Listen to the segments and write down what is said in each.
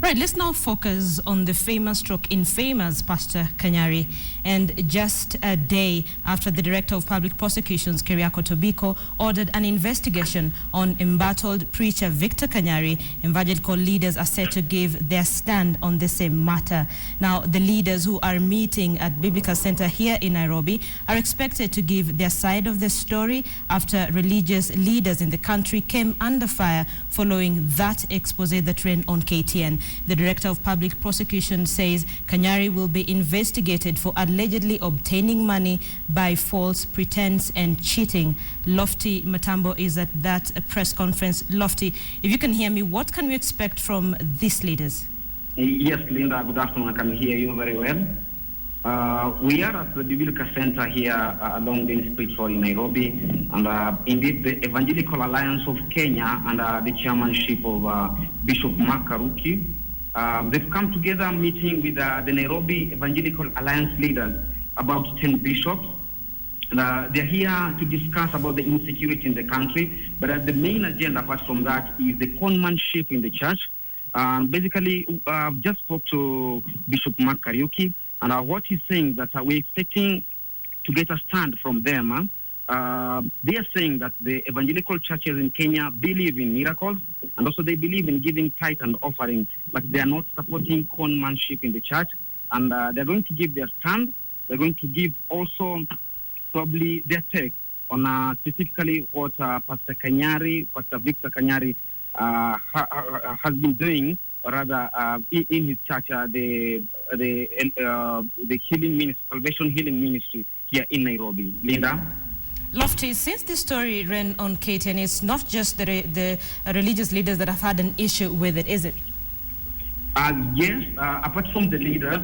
Right, let's now focus on the famous stroke infamous Pastor Kanyari. And just a day after the Director of Public Prosecutions, Keriako Tobiko, ordered an investigation on embattled preacher Victor Kanyari, Evangelical leaders are set to give their stand on the same matter. Now, the leaders who are meeting at Biblica Centre here in Nairobi are expected to give their side of the story after religious leaders in the country came under fire following that expose that ran on KTN. The Director of Public Prosecution says Kanyari will be investigated for allegedly obtaining money by false pretense and cheating. Lofty Matambo is at that press conference. Lofty, if you can hear me, what can we expect from these leaders? Yes, Linda, good afternoon. I can hear you very well. We are at the Biblica Centre here along the Street Road in Nairobi, and indeed the Evangelical Alliance of Kenya under the chairmanship of Bishop Makaruki. They've come together meeting with the Nairobi Evangelical Alliance leaders, about 10 bishops. They're here to discuss about the insecurity in the country, but the main agenda apart from that is the conmanship in the church. Basically, I've just spoke to Bishop Makaruki, and what he's saying that we're expecting to get a stand from them. They are saying that the evangelical churches in Kenya believe in miracles, and also they believe in giving tithe and offering, but they are not supporting conmanship in the church. And they're going to give their stand. They're going to give also probably their take on specifically what Pastor Kanyari, Pastor Victor Kanyari has been doing, or rather in his church, the healing ministry, Salvation Healing Ministry here in Nairobi. Linda? Lofty, since this story ran on KTN, it's not just the religious leaders that have had an issue with it, is it? Yes, apart from the leaders,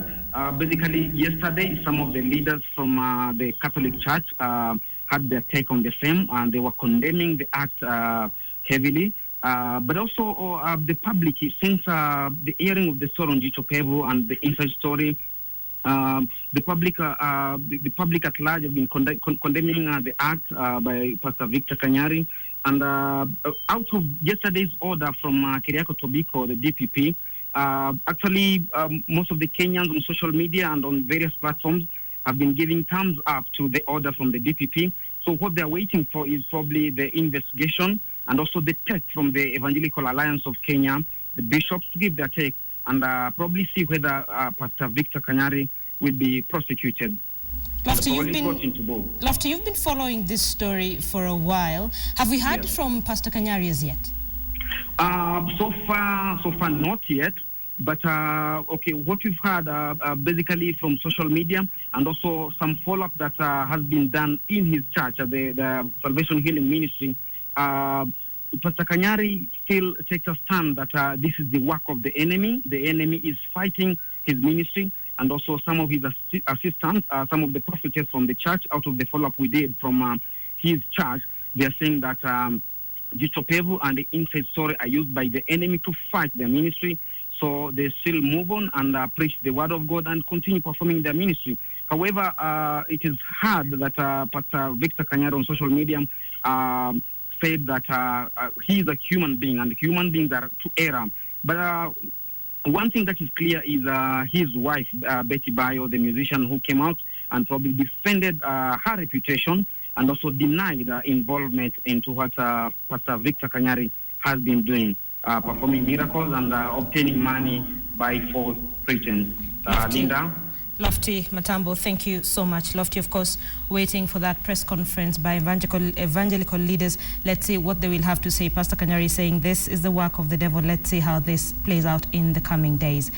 basically yesterday some of the leaders from the Catholic Church had their take on the same, and they were condemning the act heavily. But also the public, since the airing of the story on Tobiko and the inside story, the public at large have been condemning the act by Pastor Victor Kanyari. And out of yesterday's order from Keriako Tobiko, the DPP, actually most of the Kenyans on social media and on various platforms have been giving thumbs up to the order from the DPP. So what they're waiting for is probably the investigation and also the take from the Evangelical Alliance of Kenya, the bishops, to give their take and probably see whether Pastor Victor Kanyari will be prosecuted. Lofty, you've been following this story for a while. Have we heard from Pastor Kanyari as yet? So far not yet. But okay, what we've heard basically from social media and also some follow-up that has been done in his church, the Salvation Healing Ministry. Pastor Kanyari still takes a stand that this is the work of the enemy. The enemy is fighting his ministry, and also some of his assistants, some of the prophetess from the church, out of the follow-up we did from his church, they are saying that Tobiko and the inside story are used by the enemy to fight their ministry. So they still move on and preach the word of God and continue performing their ministry. However, it is hard that Pastor Victor Kanyari on social media said that he is a human being and human beings are to err. But one thing that is clear is his wife, Betty Bayo, the musician who came out and probably defended her reputation and also denied involvement into what Pastor Victor Kanyari has been doing, performing miracles and obtaining money by false pretense. Linda? Lofty Matambo, thank you so much. Lofty, of course, waiting for that press conference by evangelical leaders. Let's see what they will have to say. Pastor Kanyari saying this is the work of the devil. Let's see how this plays out in the coming days.